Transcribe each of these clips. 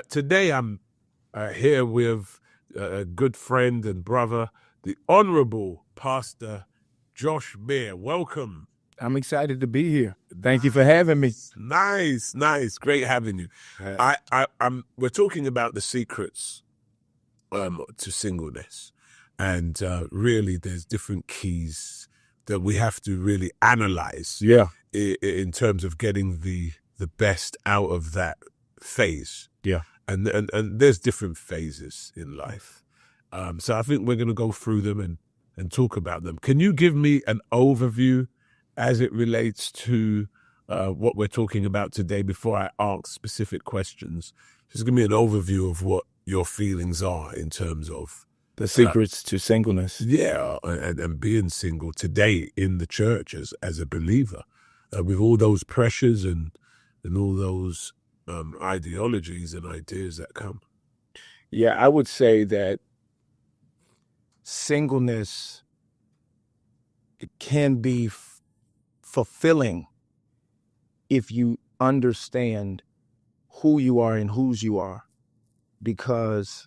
Today I'm here with a good friend and brother, the Honorable Pastor Josh Beer. Welcome. I'm excited to be here. Thank you for having me. Nice. Great having you. We're talking about the secrets to singleness, and really, there's different keys that we have to really analyze. Yeah. In terms of getting the best out of that phase. Yeah. And there's different phases in life. So I think we're going to go through them and talk about them. Can you give me an overview as it relates to what we're talking about today before I ask specific questions? Just give me an overview of what your feelings are in terms of the secrets to singleness. Yeah, and being single today in the church as a believer, with all those pressures and all those ideologies and ideas that come. Yeah, I would say that singleness, it can be fulfilling if you understand who you are and whose you are, because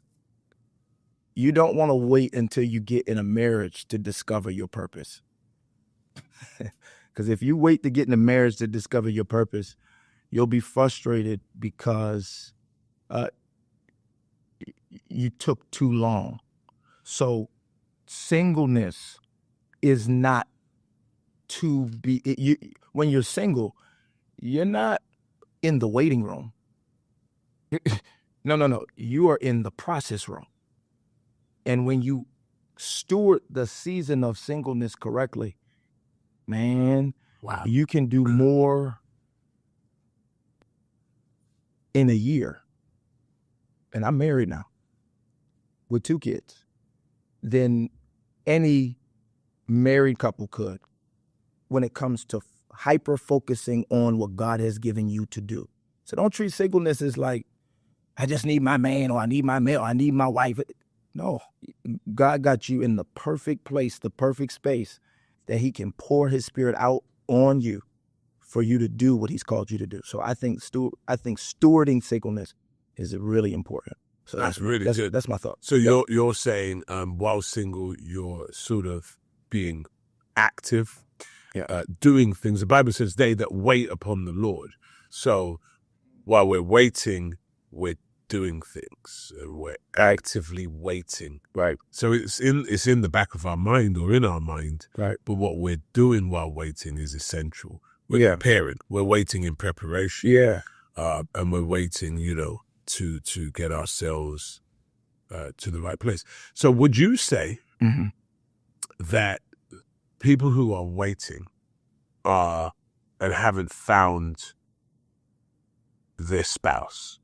you don't want to wait until you get in a marriage to discover your purpose. Because if you wait to get in a marriage to discover your purpose, you'll be frustrated because you took too long. So singleness is not to be, when you're single, you're not in the waiting room. No. You are in the process room. And when you steward the season of singleness correctly, man, wow, you can do more in a year. And I'm married now with 2 kids than any married couple could when it comes to hyper focusing on what God has given you to do. So don't treat singleness as like, I just need my man, or I need my male, or I need my wife. No, God got you in the perfect place, the perfect space that he can pour his spirit out on you for you to do what he's called you to do. So I think stewarding singleness is really important. So that's really good. That's my thought. So you're saying while single, you're sort of being active, doing things. The Bible says they that wait upon the Lord. So while we're waiting, we're doing things. We're actively waiting. Right. So it's in the back of our mind or in our mind. Right. But what we're doing while waiting is essential. We're preparing. We're waiting in preparation. Yeah. And we're waiting, to get ourselves to the right place. So would you say that people who are waiting and haven't found their spouse,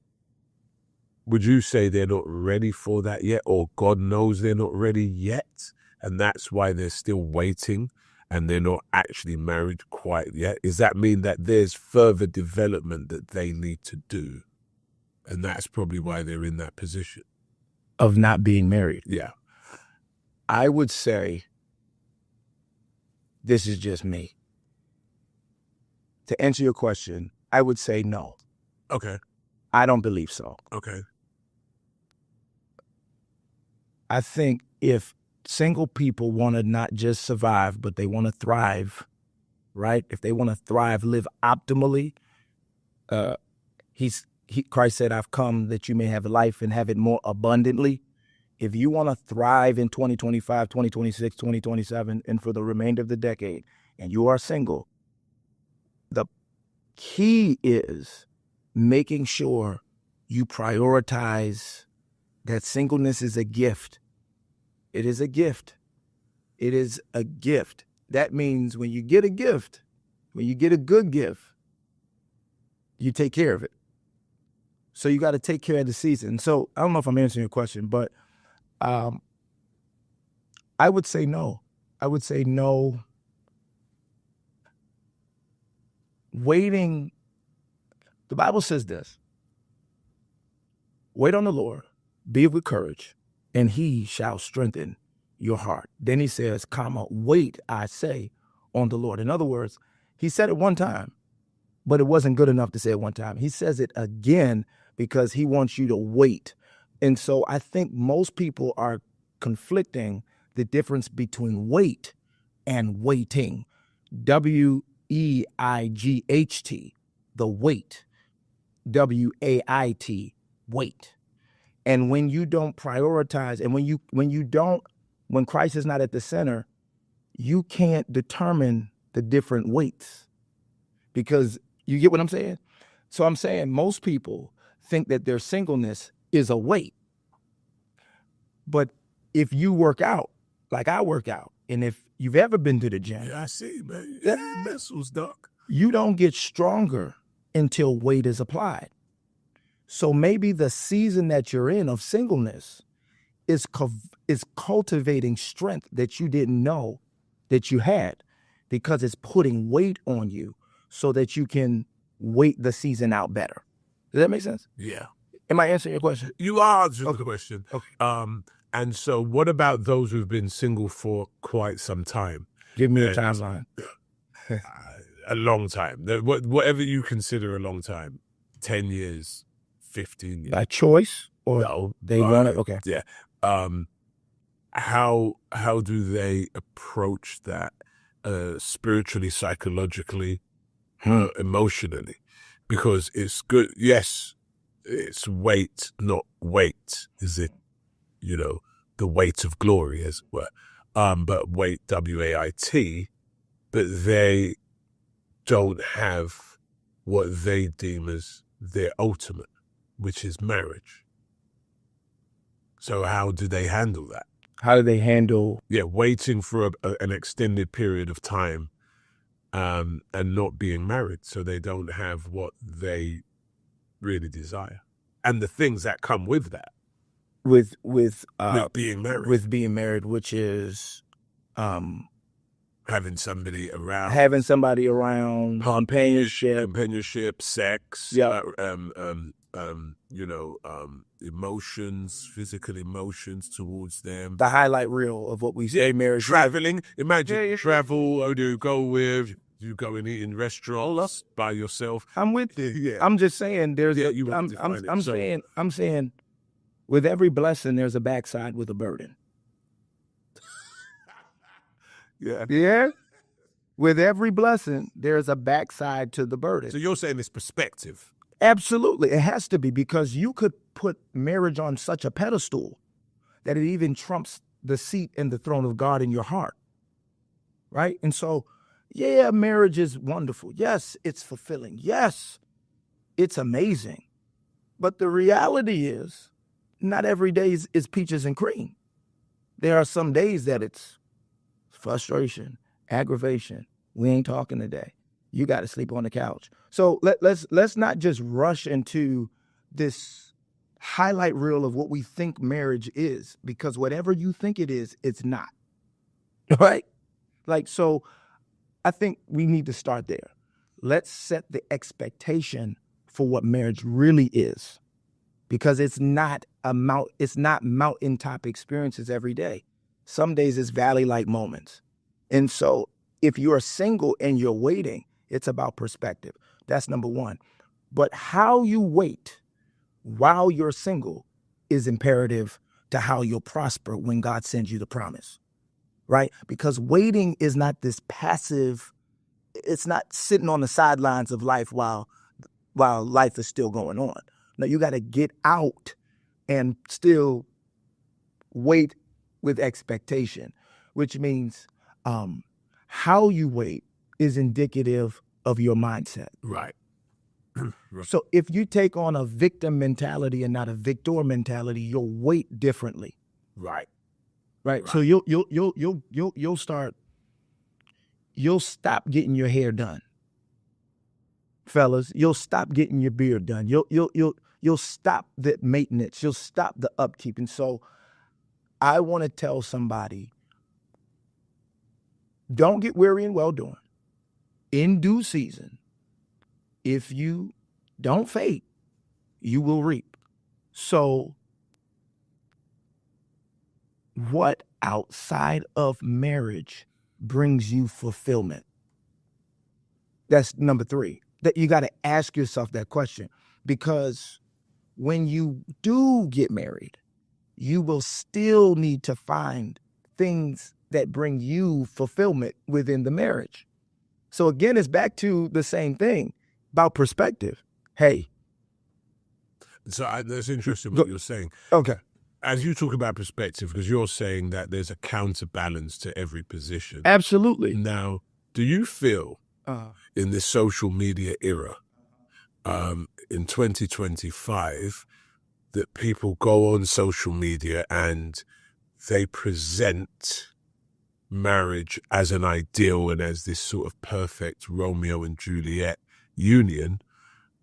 would you say they're not ready for that yet, or God knows they're not ready yet, and that's why they're still waiting and they're not actually married quite yet? Does that mean that there's further development that they need to do, and that's probably why they're in that position of not being married? Yeah. I would say, this is just me. To answer your question, I would say no. Okay. I don't believe so. Okay. I think if single people want to not just survive, but they want to thrive, right? If they want to thrive, live optimally, Christ said, I've come that you may have life and have it more abundantly. If you want to thrive in 2025, 2026, 2027, and for the remainder of the decade, and you are single, the key is making sure you prioritize that singleness is a gift. It is a gift. It is a gift. That means when you get a gift, when you get a good gift, you take care of it. So you got to take care of the season. So I don't know if I'm answering your question, but I would say no. I would say no. Waiting, the Bible says this: wait on the Lord, be of good courage, and he shall strengthen your heart. Then he says, wait, I say, on the Lord. In other words, he said it one time, but it wasn't good enough to say it one time. He says it again because he wants you to wait. And so I think most people are conflicting the difference between wait and waiting. WEIGHT, the wait. WAIT, wait. And when you don't prioritize, and when Christ is not at the center, you can't determine the different weights, because you get what I'm saying? So I'm saying most people think that their singleness is a weight. But if you work out like I work out, and if you've ever been to the gym, Yeah, I see, man. Yeah, muscles, doc. you don't get stronger until weight is applied. So maybe the season that you're in of singleness is cultivating strength that you didn't know that you had, because it's putting weight on you so that you can wait the season out better. Does that make sense? Yeah. Am I answering your question? You are answering the question. Okay. And so what about those who've been single for quite some time? Give me a timeline. A long time. Whatever you consider a long time. 10 years, 15 years. By choice, or No, they want it? Okay. Yeah. How do they approach that spiritually, psychologically, emotionally? Because it's good. Yes, it's weight, not weight. Is it, the weight of glory, as it were? But weight, WAIT, but they don't have what they deem as their ultimate, which is marriage. So how do they handle that? How do they handle? Yeah, waiting for an extended period of time and not being married, so they don't have what they really desire. And the things that come with that. With being married. With being married, which is having somebody around. Companionship, sex, yeah. Emotions, physical emotions towards them. The highlight reel of what we say marriage. Traveling. Imagine travel, or do you go with, you go and eat in restaurants by yourself. I'm with you. Yeah. I'm just saying I'm saying with every blessing there's a backside with a burden. Yeah. Yeah. With every blessing, there's a backside to the burden. So you're saying it's perspective. Absolutely. It has to be, because you could put marriage on such a pedestal that it even trumps the seat and the throne of God in your heart. Right? And so, yeah, marriage is wonderful. Yes, it's fulfilling. Yes, it's amazing. But the reality is, not every day is peaches and cream. There are some days that it's frustration, aggravation. We ain't talking today. You got to sleep on the couch. So let's not just rush into this highlight reel of what we think marriage is, because whatever you think it is, it's not. Right? So I think we need to start there. Let's set the expectation for what marriage really is, because it's not mountaintop experiences every day. Some days it's valley-like moments. And so if you're single and you're waiting, it's about perspective. That's number one. But how you wait while you're single is imperative to how you'll prosper when God sends you the promise, right? Because waiting is not this passive, it's not sitting on the sidelines of life while life is still going on. No, you got to get out and still wait with expectation, which means how you wait is indicative of your mindset. Right. Right. So if you take on a victim mentality and not a victor mentality, you'll wait differently. Right. Right. So you'll stop getting your hair done. Fellas, you'll stop getting your beard done. You'll stop the maintenance. You'll stop the upkeep. And so I want to tell somebody, don't get weary in well-doing. In due season, if you don't faint, you will reap. So what outside of marriage brings you fulfillment? That's number 3. That you got to ask yourself that question, because when you do get married, you will still need to find things that bring you fulfillment within the marriage. So again, it's back to the same thing about perspective. Hey. So that's interesting what you're saying. Okay. As you talk about perspective, because you're saying that there's a counterbalance to every position. Absolutely. Now, do you feel in this social media era, in 2025, that people go on social media and they present marriage as an ideal and as this sort of perfect Romeo and Juliet union,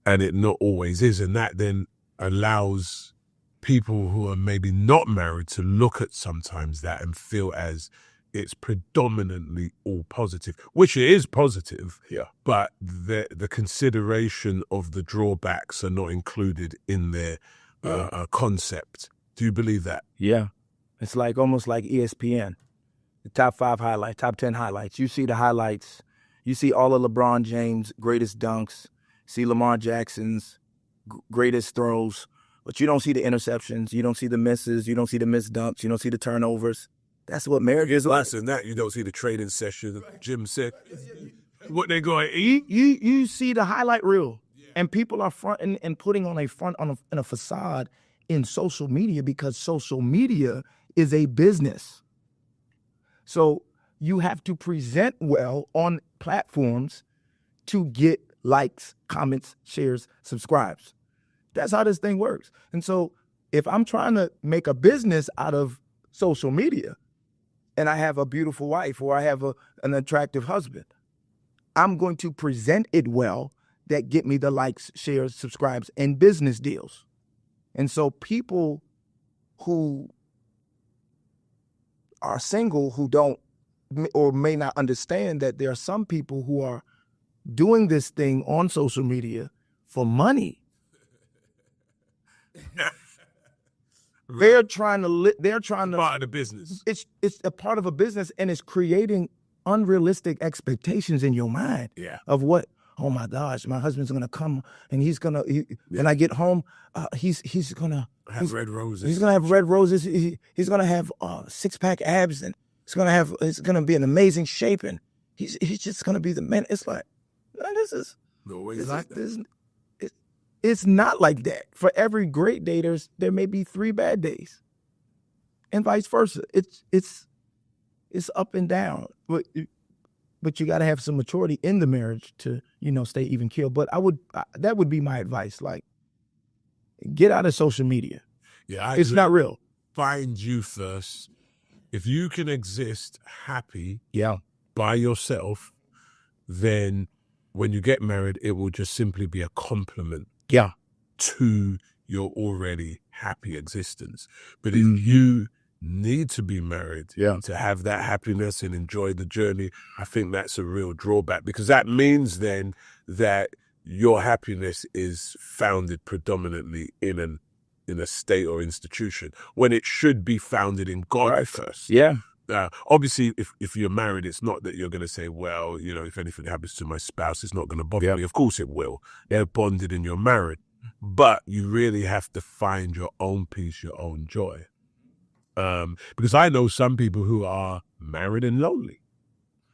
and it not always is, and that then allows people who are maybe not married to look at sometimes that and feel as it's predominantly all positive, which it is positive, but the consideration of the drawbacks are not included in their concept. Do you believe that? Yeah. It's like almost like ESPN, the top 5 highlights, top 10 highlights. You see the highlights. You see all of LeBron James' greatest dunks, see Lamar Jackson's greatest throws, but you don't see the interceptions. You don't see the misses. You don't see the missed dunks. You don't see the turnovers. That's what marriage is like. Less than that, you don't see the training session, gym set, what they go and eat. You see the highlight reel, and people are fronting and putting on a facade in social media because social media is a business. So you have to present well on platforms to get likes, comments, shares, subscribes. That's how this thing works. And so if I'm trying to make a business out of social media and I have a beautiful wife or I have an attractive husband, I'm going to present it well that get me the likes, shares, subscribes, and business deals. And so people who are single who don't or may not understand that there are some people who are doing this thing on social media for money. They're trying to part of the business. It's a part of a business, and it's creating unrealistic expectations in your mind of what, oh my gosh, my husband's gonna come and when I get home, he's gonna have red roses. He's gonna have red roses. He's gonna have 6-pack abs, and it's gonna be an amazing shape, and he's just gonna be the man. It's like, it's not like that. For every great day, there may be 3 bad days, and vice versa. It's up and down, but you got to have some maturity in the marriage to stay even keel. But that would be my advice. Like, get out of social media. Yeah, it's not real. Find you first. If you can exist happy, yeah, by yourself, then when you get married, it will just simply be a compliment. Yeah, to your already happy existence. But if you need to be married to have that happiness and enjoy the journey, I think that's a real drawback, because that means then that your happiness is founded predominantly in a state or institution, when it should be founded in God first. Yeah. Obviously, if you're married, it's not that you're going to say, well, if anything happens to my spouse, it's not going to bother me. Of course it will. They're bonded and you're married. But you really have to find your own peace, your own joy. Because I know some people who are married and lonely.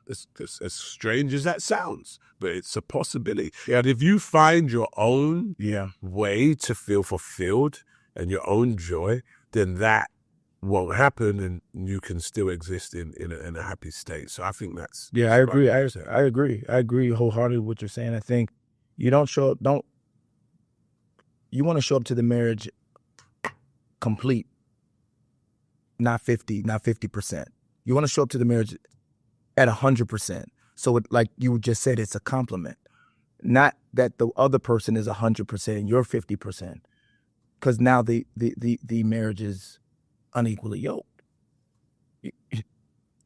As strange as that sounds, but it's a possibility. And if you find your own way to feel fulfilled and your own joy, then that won't happen, and you can still exist in a happy state. So I think that's I agree. I agree wholeheartedly with what you're saying. I think you want to show up to the marriage complete, not 50%. You want to show up to the marriage at 100%. So like you just said, it's a compliment, not that the other person is 100% and you're 50%, because now the marriage is unequally yoked.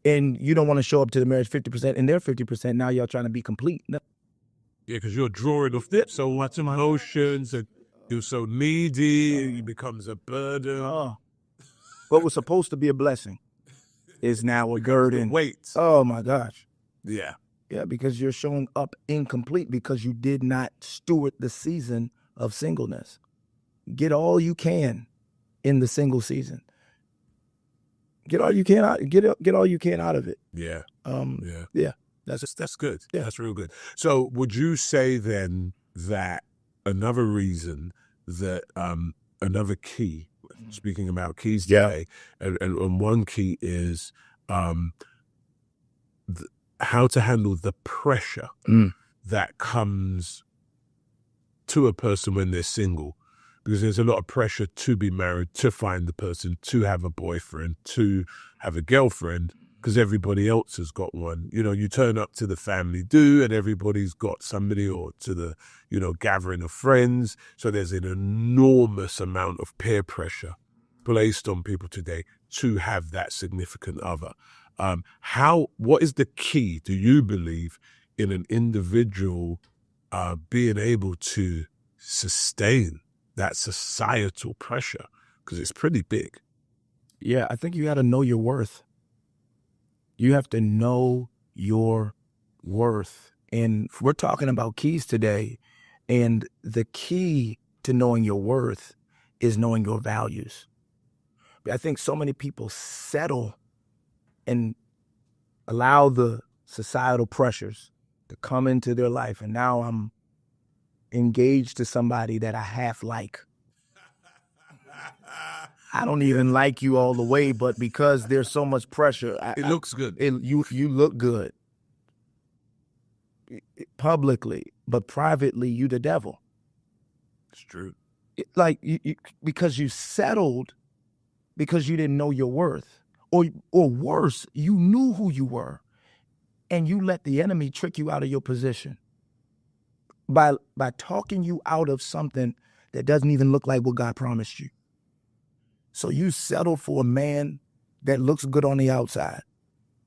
And you don't want to show up to the marriage 50% and they're 50%. Now y'all trying to be complete. No. Yeah, because you're drawing off so much emotions, and you're so needy, it becomes a burden. What was supposed to be a blessing is now a burden. Wait. Oh my gosh. Yeah. Yeah, because you're showing up incomplete because you did not steward the season of singleness. get all you can in the single season. Get all you can out. Get all you can out of it. Yeah. Yeah. Yeah. That's good. Yeah. That's real good. So would you say then that another reason that another key, speaking about keys today, and one key is how to handle the pressure that comes to a person when they're single, because there's a lot of pressure to be married, to find the person, to have a boyfriend, to have a girlfriend, because everybody else has got one. You know, you turn up to the family do and everybody's got somebody, or to the, you know, gathering of friends. So there's an enormous amount of peer pressure placed on people today to have that significant other. What is the key, do you believe, in an individual being able to sustain that societal pressure? Because it's pretty big. Yeah, I think you got to know your worth. You have to know your worth. And we're talking about keys today. And the key to knowing your worth is knowing your values. I think so many people settle and allow the societal pressures to come into their life. And now I'm engaged to somebody that I half like. I don't even like you all the way, but because there's so much pressure, it looks good. You look good publicly, but privately you the devil. It's true. Because you settled because you didn't know your worth, or worse, you knew who you were, and you let the enemy trick you out of your position by talking you out of something that doesn't even look like what God promised you. So you settle for a man that looks good on the outside,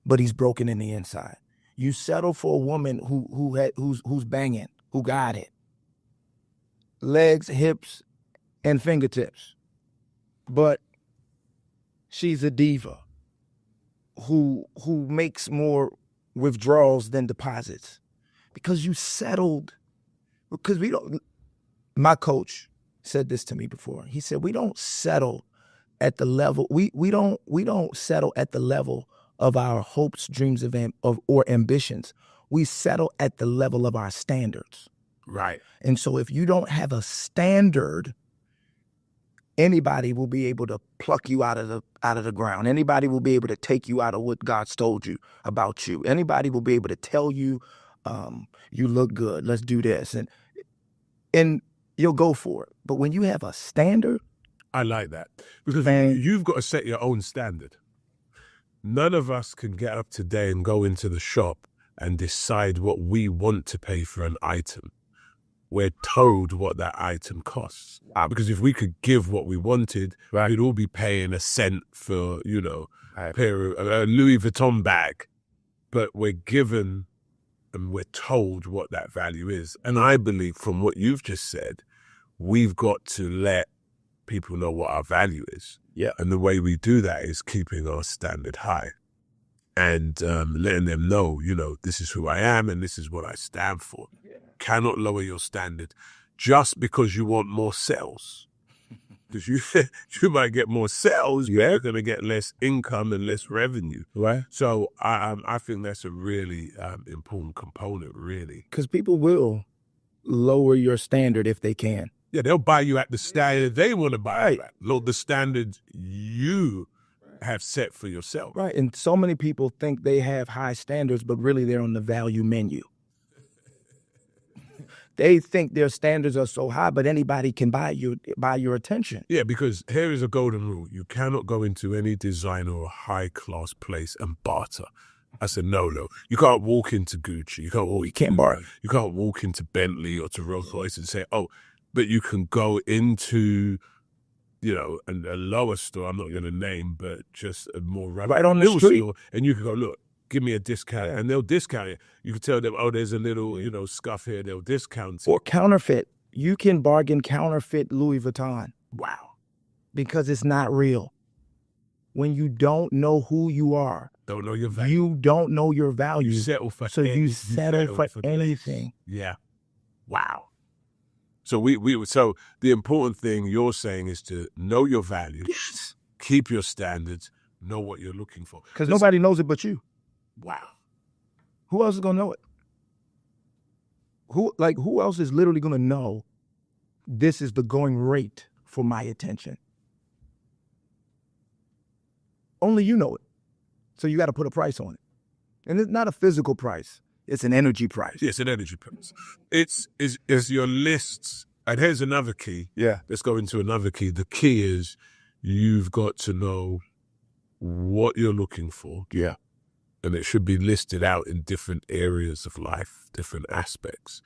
but he's broken in the inside. You settle for a woman who's banging, who got it, legs, hips, and fingertips, but she's a diva who makes more withdrawals than deposits, because you settled. Because my coach said this to me before. He said, we don't settle at the level, we don't settle at the level of our hopes, dreams or ambitions. We settle at the level of our standards. Right. And so if you don't have a standard, anybody will be able to pluck you out of the ground. Anybody will be able to take you out of what God's told you about you. Anybody will be able to tell you, you look good, let's do this. And you'll go for it. But when you have a standard. I like that, because you've got to set your own standard. None of us can get up today and go into the shop and decide what we want to pay for an item. We're told what that item costs. Because if we could give what we wanted, we'd all be paying a cent for, you know, a Louis Vuitton bag. But we're given and we're told what that value is. And I believe, from what you've just said, we've got to let people know what our value is. Yeah. And the way we do that is keeping our standard high and letting them know, you know, this is who I am and this is what I stand for. Yeah. Cannot lower your standard just because you want more sales. Because you might get more sales, you're going to get less income and less revenue. Right. So I think that's a really important component, really. Because people will lower your standard if they can. Yeah, they'll buy you at the standard they want to buy you at. The standard you have set for yourself. Right, and so many people think they have high standards, but really they're on the value menu. They think their standards are so high, but anybody can buy your attention. Yeah, because here is a golden rule. You cannot go into any designer or high-class place and barter. I said, no. You can't walk into Gucci. You can't barter. You can't walk into Bentley or to Rolls Royce and say, oh, but you can go into, you know, a lower store, I'm not going to name, but just a more right on the street store, and you can go, look, give me a discount, and they'll discount it. You can tell them, oh, there's a little, you know, scuff here, they'll discount it. Or counterfeit. You can bargain counterfeit Louis Vuitton. Wow. Because it's not real. When you don't know who you are, don't know your value. You don't know your value. You settle for anything. Yeah. Wow. So so the important thing you're saying is to know your value, Yes. keep your standards, know what you're looking for. Because nobody knows it but you. Wow. Who else is gonna know it? Who else is literally gonna know this is the going rate for my attention? Only you know it. So you got to put a price on it. And it's not a physical price. It's an energy price. Yes, an energy price. It's your lists. And here's another key. Yeah. Let's go into another key. The key is you've got to know what you're looking for. Yeah. And it should be listed out in different areas of life, different aspects.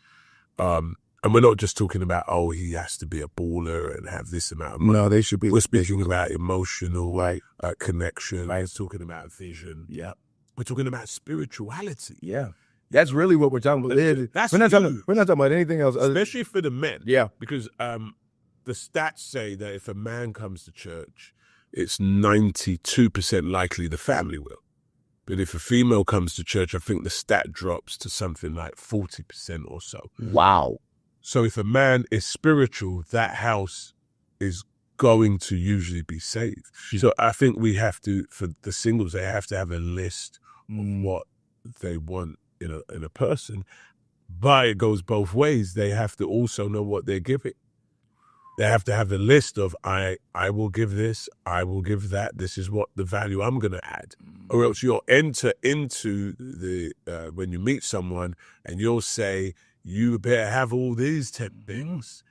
And we're not just talking about, oh, he has to be a baller and have this amount of money. No, they should be. We're speaking about emotional Right. connection. Right. We're talking about vision. Yeah. We're talking about spirituality. Yeah. That's really what we're talking about. That's we're not huge. talking about anything else. Especially for the men. Yeah. Because the stats say that if a man comes to church, it's 92% likely the family will. But if a female comes to church, I think the stat drops to something like 40% or so. Wow. So if a man is spiritual, that house is going to usually be saved. So I think we have to, for the singles, they have to have a list of what they want in a person. But it goes both ways. They have to also know what they're giving. They have to have a list of, I will give this, I will give that. This is what the value I'm going to add. Or else you'll enter into when you meet someone and you'll say, you better have all these 10 things.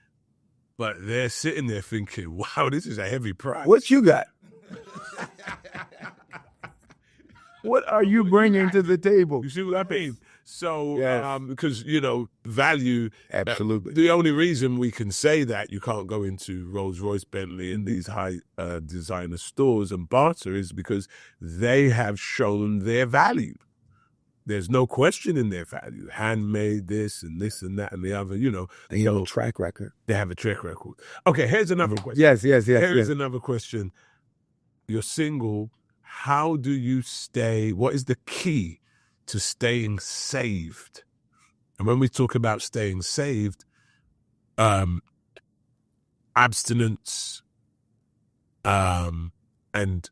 But they're sitting there thinking, wow, this is a heavy price. What you got? What are you bringing to the table? You see what I mean? So, Yes. because, value. Absolutely. The only reason we can say that you can't go into Rolls Royce, Bentley, and these high designer stores and barter is because they have shown their value. There's no question in their value. Handmade this and that and the other, They have a track record. They have a track record. Okay, here's another question. Yes. Here's another question. You're single. How do you stay? What is the key to staying saved? And when we talk about staying saved, abstinence, and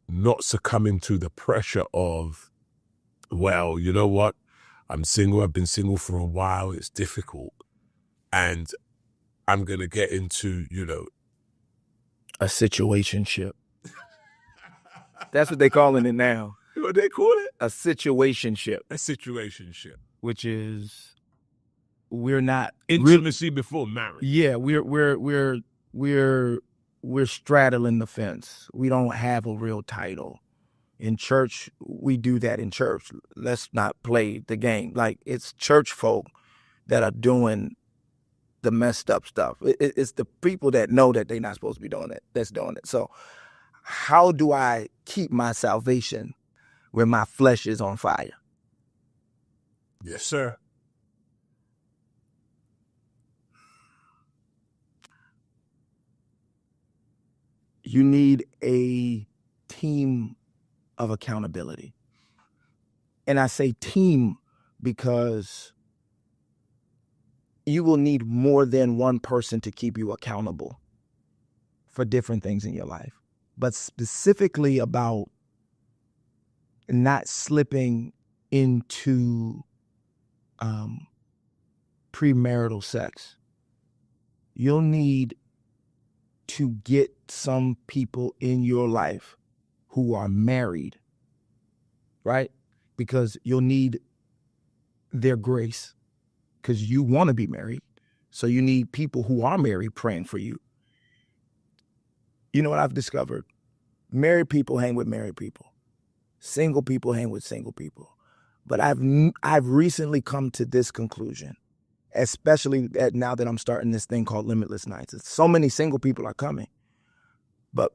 not succumbing to the pressure of, well, you know what? I'm single. I've been single for a while. It's difficult. And I'm going to get into, A situationship. That's what they calling it now. what they call it? A situationship. A situationship. Which is we're not Intimacy before marriage. Yeah, we're straddling the fence. We don't have a real title. In church, we do that in church. Let's not play the game. Like, it's church folk that are doing the messed up stuff. It's the people that know that they're not supposed to be doing it that's doing it. So how do I keep my salvation when my flesh is on fire? Yes, sir. You need a team of accountability. And I say team because you will need more than one person to keep you accountable for different things in your life. But specifically about not slipping into premarital sex. You'll need to get some people in your life who are married, right? Because you'll need their grace because you want to be married. So you need people who are married praying for you. You know what I've discovered? Married people hang with married people. Single people hang with single people. But I've recently come to this conclusion, especially now that I'm starting this thing called Limitless Nights. So many single people are coming. But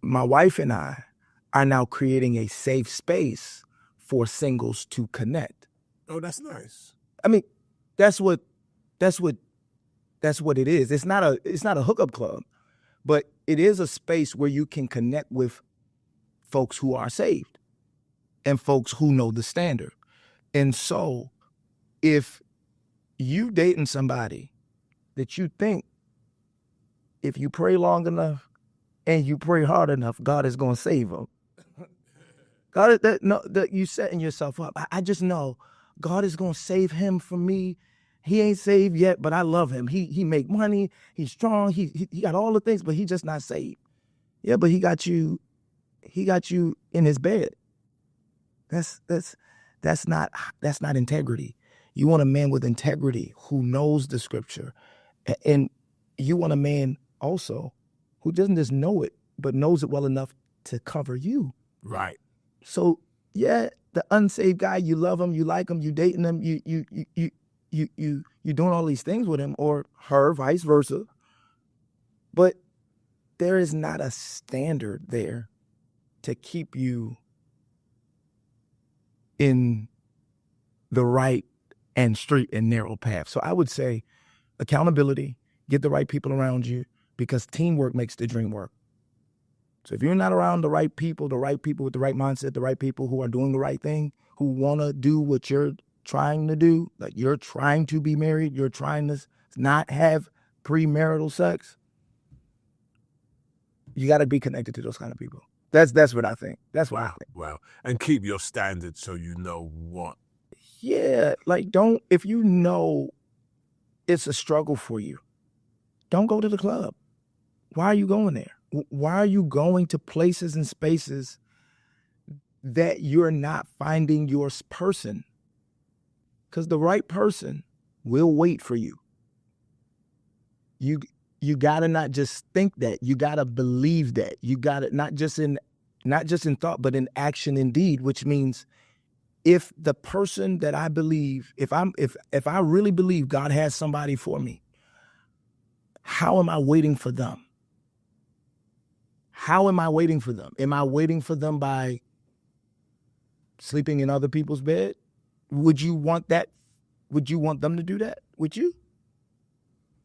my wife and I are now creating a safe space for singles to connect. Oh, that's nice. I mean, that's what it is. It's not a hookup club, but it is a space where you can connect with folks who are saved and folks who know the standard. And so if you dating somebody that you think if you pray long enough and you pray hard enough, God is going to save them. God, you setting yourself up. I just know God is going to save him from me. He ain't saved yet, but I love him. He make money. He's strong. He got all the things, but he just not saved. Yeah, but he got you in his bed. That's not integrity. You want a man with integrity who knows the scripture. And you want a man also who doesn't just know it, but knows it well enough to cover you. Right. So yeah, the unsaved guy, you love him, you like him, you dating him, you doing all these things with him, or her, vice versa. But there is not a standard there to keep you in the right and straight and narrow path. So I would say accountability, get the right people around you, because teamwork makes the dream work. So if you're not around the right people with the right mindset, the right people who are doing the right thing, who want to do what you're trying to do, like you're trying to be married, you're trying to not have premarital sex, you got to be connected to those kind of people. That's what I think. That's what I think. Wow. And keep your standards so you know what. Yeah, like if you know it's a struggle for you, don't go to the club. Why are you going there? Why are you going to places and spaces that you're not finding your person? Because the right person will wait for you. You gotta not just think that. You gotta believe that. You gotta not just in thought, but in action and deed. Which means, if the person that I believe, if I really believe God has somebody for me, how am I waiting for them? How am I waiting for them? Am I waiting for them by sleeping in other people's bed? Would you want that? Would you want them to do that? Would you?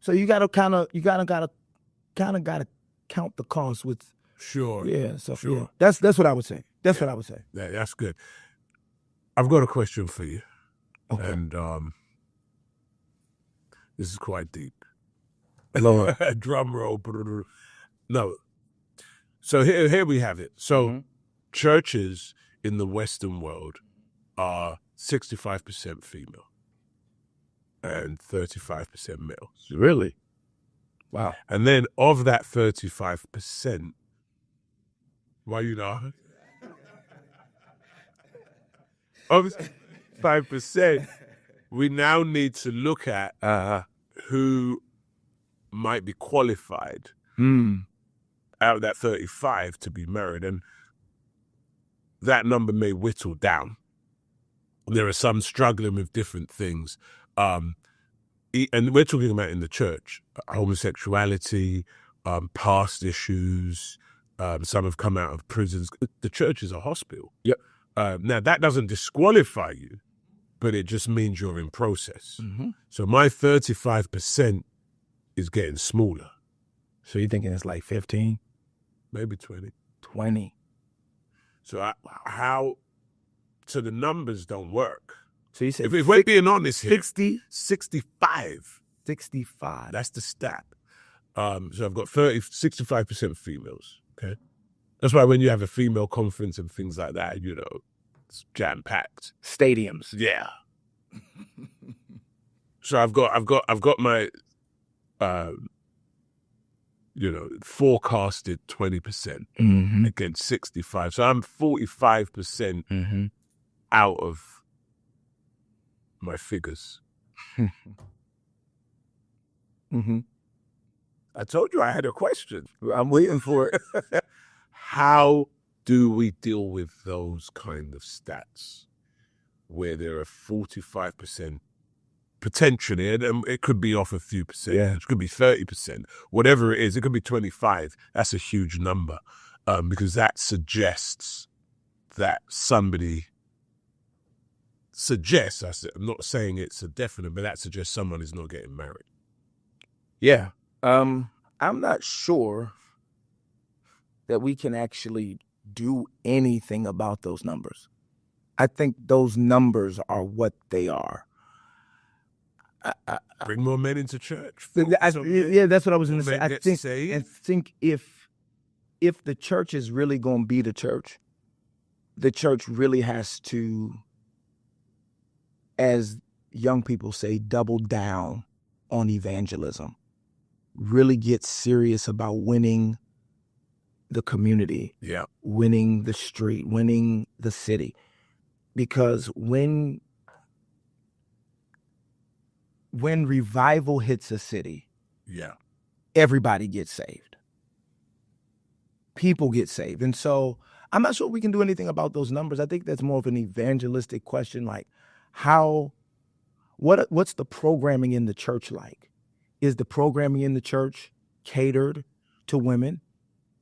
So you gotta count the cost with. Sure. Yeah. So sure. yeah, that's what I would say. That's what I would say. Yeah, that's good. I've got a question for you. Okay. And this is quite deep. Lord. Drum roll. No. So here we have it. So churches in the Western world are 65% female and 35% male. Really? Wow. And then of that 35%, why you not? Of 5%, we now need to look at who might be qualified out of that 35 to be married. And that number may whittle down. There are some struggling with different things. And we're talking about in the church, homosexuality, past issues. Some have come out of prisons. The church is a hospital. Yep. Now, that doesn't disqualify you, but it just means you're in process. So my 35% is getting smaller. So you're thinking it's like 15? Maybe 20. 20. So so the numbers don't work. So you said if we're being honest here, 60? 65. 65. That's the stat. So I've got 65% females. Okay. That's why when you have a female conference and things like that, it's jam-packed. Stadiums. Yeah. So I've got my forecasted 20% against 65. So I'm 45% out of my figures. I told you I had a question. I'm waiting for it. How do we deal with those kind of stats where there are 45% potentially, and it could be off a few percent, it could be 30%, whatever it is, it could be 25. That's a huge number because that suggests that somebody I'm not saying it's a definite, but that suggests someone is not getting married. Yeah. I'm not sure that we can actually do anything about those numbers. I think those numbers are what they are. Bring more men into church. Yeah, that's what I was going to say. Men get saved. I think if the church is really going to be the church really has to, as young people say, double down on evangelism. Really get serious about winning the community, winning the street, winning the city. Because when revival hits a city, everybody gets saved. People get saved. And so I'm not sure we can do anything about those numbers. I think that's more of an evangelistic question, like what's the programming in the church like? Is the programming in the church catered to women?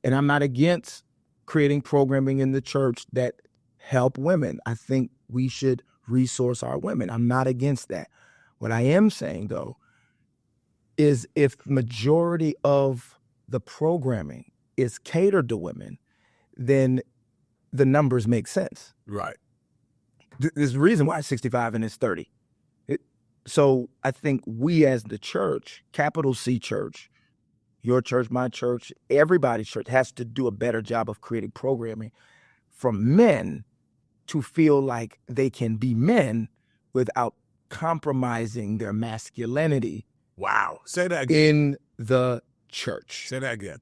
And I'm not against creating programming in the church that help women. I think we should resource our women. I'm not against that. What I am saying, though, is if majority of the programming is catered to women, then the numbers make sense. Right. There's a reason why it's 65 and it's 30. So I think we as the church, capital C church, your church, my church, everybody's church has to do a better job of creating programming for men to feel like they can be men without compromising their masculinity. Wow. Say that again. In the church. Say that again.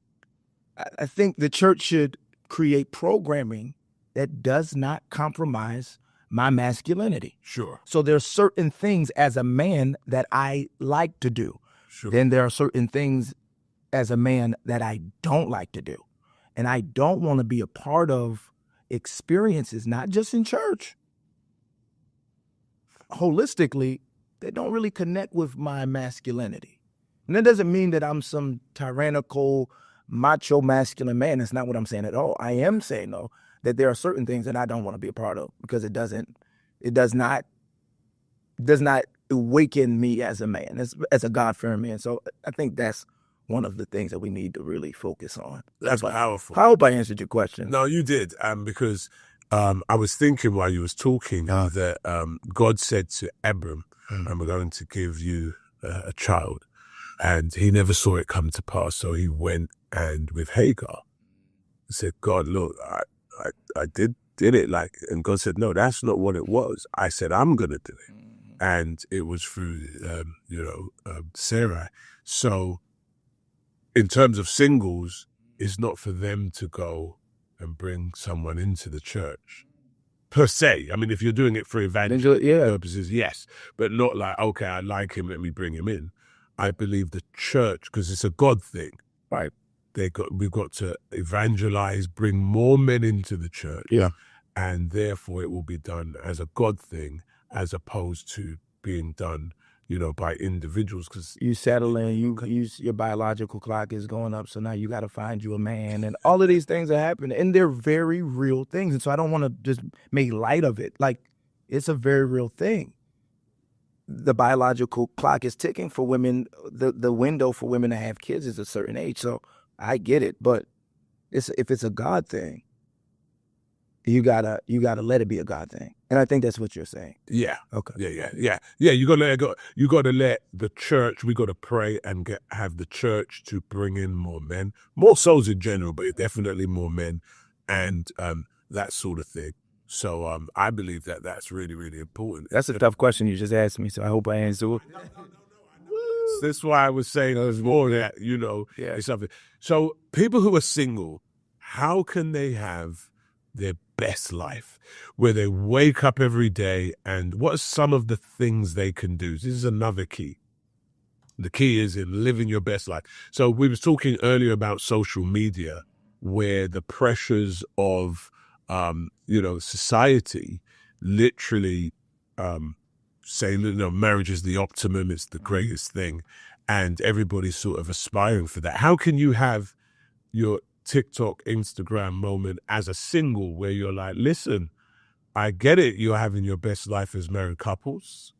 I think the church should create programming that does not compromise my masculinity. Sure. So there's certain things as a man that I like to do. Sure. Then there are certain things as a man that I don't like to do. And I don't want to be a part of experiences, not just in church, holistically, that don't really connect with my masculinity. And that doesn't mean that I'm some tyrannical, macho, masculine man. That's not what I'm saying at all. I am saying, though, that there are certain things that I don't want to be a part of because it does not awaken me as a man, as a God-fearing man. So I think that's one of the things that we need to really focus on. That's powerful. I hope I answered your question. No, you did. Because I was thinking while you was talking that God said to Abram, I'm going to give you a child. And he never saw it come to pass. So he went and with Hagar, he said, God, look, I did it. And God said, no, that's not what it was. I said, I'm going to do it. And it was through, Sarah. So in terms of singles, it's not for them to go and bring someone into the church per se. I mean, if you're doing it for evangelism purposes, yes, but not like, okay, I like him, let me bring him in. I believe the church, because it's a God thing, right? We've got to evangelize, bring more men into the church, and therefore it will be done as a God thing, as opposed to being done, by individuals. Because you settle in, your biological clock is going up, so now you got to find you a man, and all of these things are happening, and they're very real things. And so I don't want to just make light of it. Like, it's a very real thing. The biological clock is ticking for women. The window for women to have kids is a certain age. So I get it, but if it's a God thing, you gotta let it be a God thing. And I think that's what you're saying. Yeah. Okay. Yeah. You gotta let it go. You gotta let the church. We gotta pray and have the church to bring in more men, more souls in general, but definitely more men, and that sort of thing. So I believe that that's really, really important. That's a tough question you just asked me, so I hope I answered it. That's why I was saying there's more that, it's something. So people who are single, how can they have their best life, where they wake up every day, and what are some of the things they can do? This is another key. The key is in living your best life. So we was talking earlier about social media, where the pressures of society literally say, marriage is the optimum, it's the greatest thing, and everybody's sort of aspiring for that. How can you have your TikTok, Instagram moment as a single where you're like, listen, I get it, you're having your best life as married couples,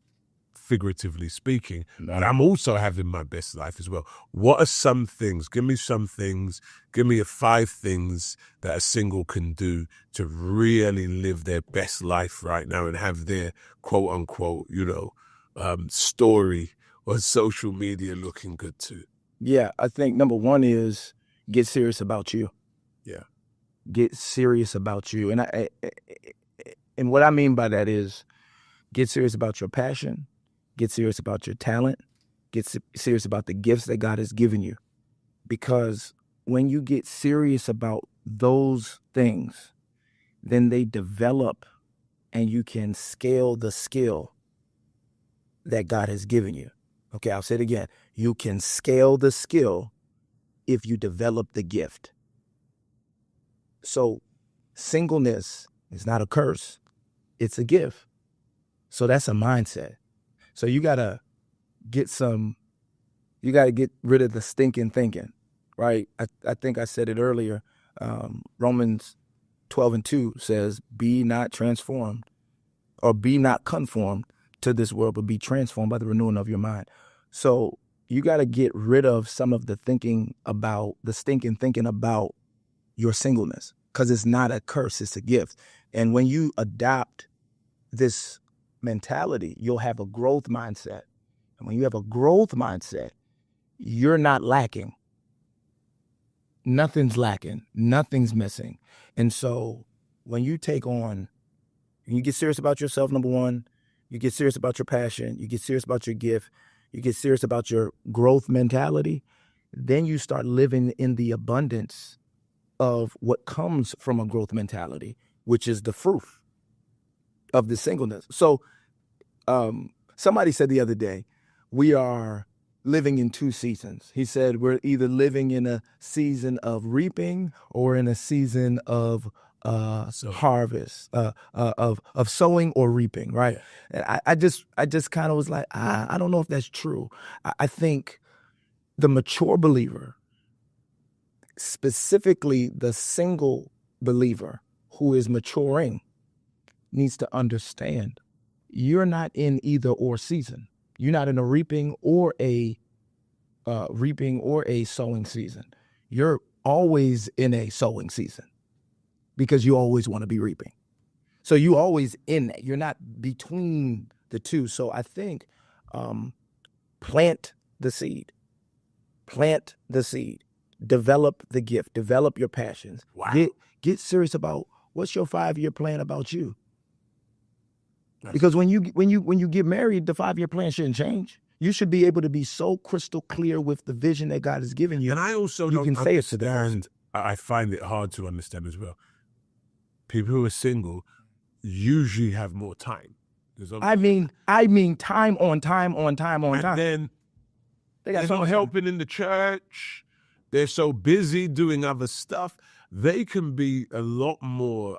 figuratively speaking, but I'm also having my best life as well. What are some things? Give me some things. Give me 5 things that a single can do to really live their best life right now and have their quote unquote, story or social media looking good too? Yeah, I think number one is get serious about you. Yeah. Get serious about you. And what I mean by that is get serious about your passion, get serious about your talent, get serious about the gifts that God has given you. Because when you get serious about those things, then they develop and you can scale the skill that God has given you. Okay, I'll say it again. You can scale the skill if you develop the gift. So singleness is not a curse, it's a gift. So that's a mindset. So you gotta get rid of the stinking thinking, right? I think I said it earlier. Romans 12:2 says, be not transformed or be not conformed to this world, but be transformed by the renewing of your mind. So you got to get rid of some of the stinking thinking about your singleness, because it's not a curse, it's a gift. And when you adopt this mentality, you'll have a growth mindset. And when you have a growth mindset, you're not lacking. Nothing's lacking. Nothing's missing. And so when you you get serious about yourself, number one, you get serious about your passion, you get serious about your gift, you get serious about your growth mentality, then you start living in the abundance of what comes from a growth mentality, which is the fruit of the singleness. So somebody said the other day, we are living in two seasons. He said we're either living in a season of reaping or in a season of harvest, of sowing or reaping, right? Yeah. And I just kind of was like, I don't know if that's true. I think the mature believer, specifically the single believer who is maturing, needs to understand you're not in either or season. You're not in a reaping or a sowing season. You're always in a sowing season because you always want to be reaping. So you always in that. You're not between the two. So I think plant the seed. Plant the seed. Develop the gift. Develop your passions. Wow. Get serious about what's your 5-year plan about you. Because when you get married, the 5-year plan shouldn't change. You should be able to be so crystal clear with the vision that God has given you. And I also you can say it to the person. I find it hard to understand as well. People who are single usually have more time. I mean time on time. And then they got they're not helping in the church. They're so busy doing other stuff. They can be a lot more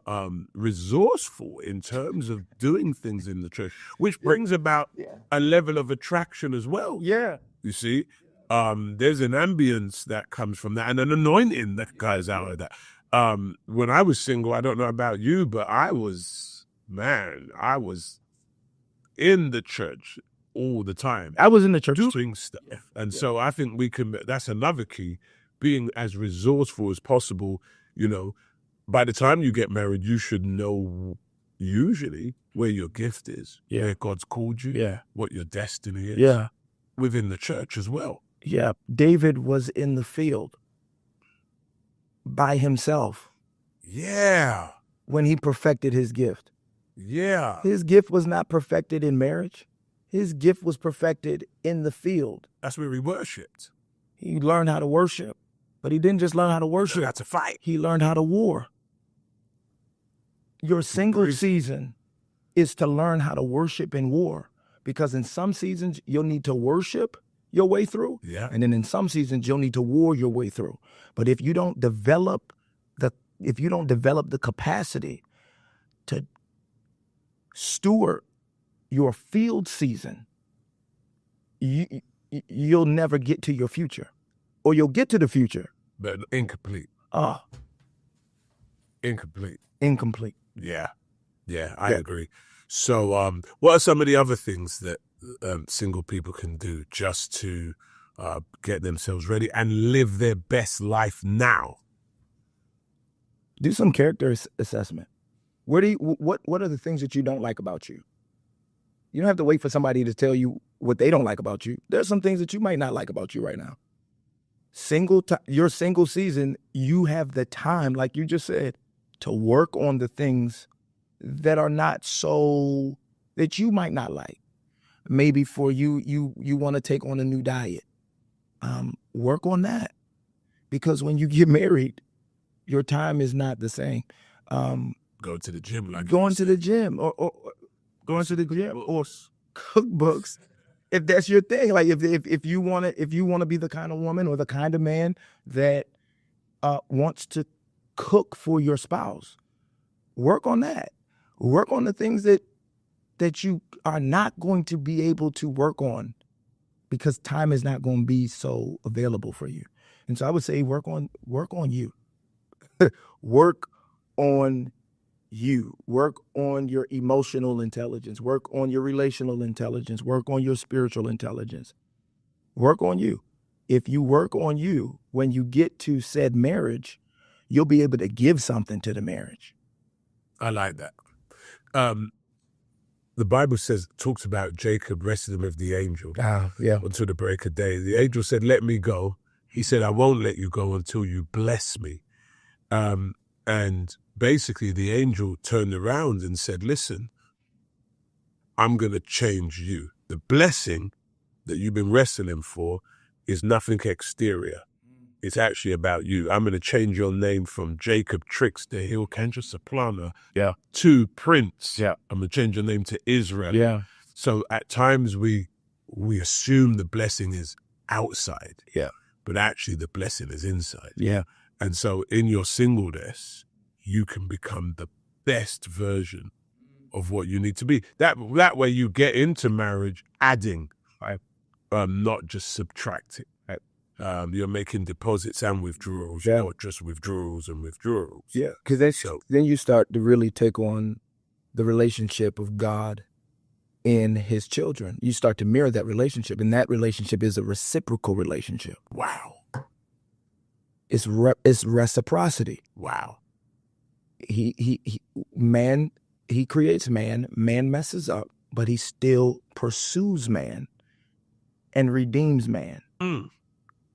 resourceful in terms of doing things in the church, which brings about a level of attraction as well. Yeah. You see, there's an ambience that comes from that and an anointing that comes out of that. When I was single, I don't know about you, but I was in the church all the time. I was in the church doing stuff. And so I think that's another key, being as resourceful as possible. You know, by the time you get married, you should know usually where your gift is, where God's called you, what your destiny is, within the church as well. Yeah, David was in the field by himself. Yeah. When he perfected his gift. Yeah. His gift was not perfected in marriage. His gift was perfected in the field. That's where he worshipped. He learned how to worship. But he didn't just learn how to worship. That's a fight. He learned how to war. Your single season is to learn how to worship and war. Because in some seasons, you'll need to worship your way through. Yeah. And then in some seasons, you'll need to war your way through. But if you don't develop the capacity to steward your field season, you'll never get to your future. Or you'll get to the future. But incomplete. Incomplete. Yeah. Yeah, I agree. So what are some of the other things that single people can do just to get themselves ready and live their best life now? Do some character assessment. What are the things that you don't like about you? You don't have to wait for somebody to tell you what they don't like about you. There's some things that you might not like about you right now. Your single season, you have the time, like you just said, to work on the things that are not so, that you might not like. Maybe for you want to take on a new diet. Work on that, because when you get married, your time is not the same. Go to the gym, like going to the gym, or going to the gym, or cookbooks, if that's your thing. Like if you want to be the kind of woman or the kind of man that wants to cook for your spouse, work on that. Work on the things that you are not going to be able to work on because time is not going to be so available for you. And so I would say work on you. Work on you. Work on your emotional intelligence. Work on your relational intelligence. Work on your spiritual intelligence. Work on you. If you work on you, when you get to said marriage, you'll be able to give something to the marriage. I like that. The Bible talks about Jacob wrestling with the angel until the break of day. The angel said, "Let me go." He said, "I won't let you go until you bless me." And basically the angel turned around and said, "Listen, I'm going to change you. The blessing that you've been wrestling for is nothing exterior. It's actually about you. I'm going to change your name from Jacob Trickster, Hill Cantor Supplanter, to Prince. I'm going to change your name to Israel." So at times we assume the blessing is outside. But actually the blessing is inside. And so in your singleness, you can become the best version of what you need to be. That way you get into marriage adding, not just subtracting. You're making deposits and withdrawals, not just withdrawals and withdrawals. Because then you start to really take on the relationship of God and his children. You start to mirror that relationship, and that relationship is a reciprocal relationship. Wow. It's reciprocity. Wow. He creates man messes up, but he still pursues man and redeems man.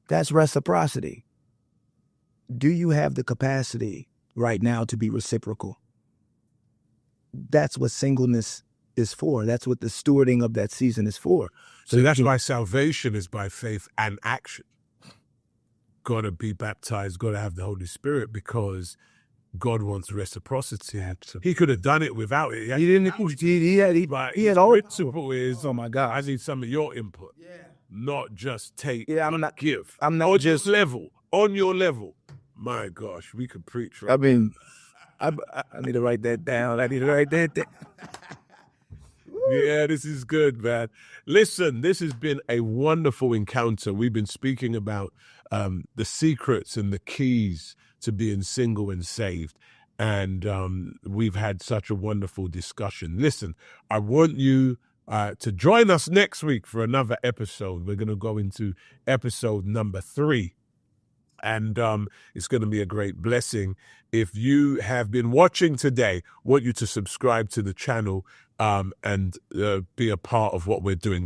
That's reciprocity. Do you have the capacity right now to be reciprocal? That's what singleness is for. That's what the stewarding of that season is for. So that's why salvation is by faith and action. Got to be baptized, got to have the Holy Spirit, because God wants reciprocity. He could have done it without it. He didn't. He had all principle is, oh my God, I need some of your input. Not just take. I'm not give. I'm not on just on your level. My gosh, we could preach. Right? I mean, I need to write that down. Yeah, this is good, man. Listen, this has been a wonderful encounter. We've been speaking about the secrets and the keys to being single and saved. And we've had such a wonderful discussion. Listen, I want you to join us next week for another episode. We're going to go into episode number 3. And it's going to be a great blessing. If you have been watching today, I want you to subscribe to the channel and be a part of what we're doing.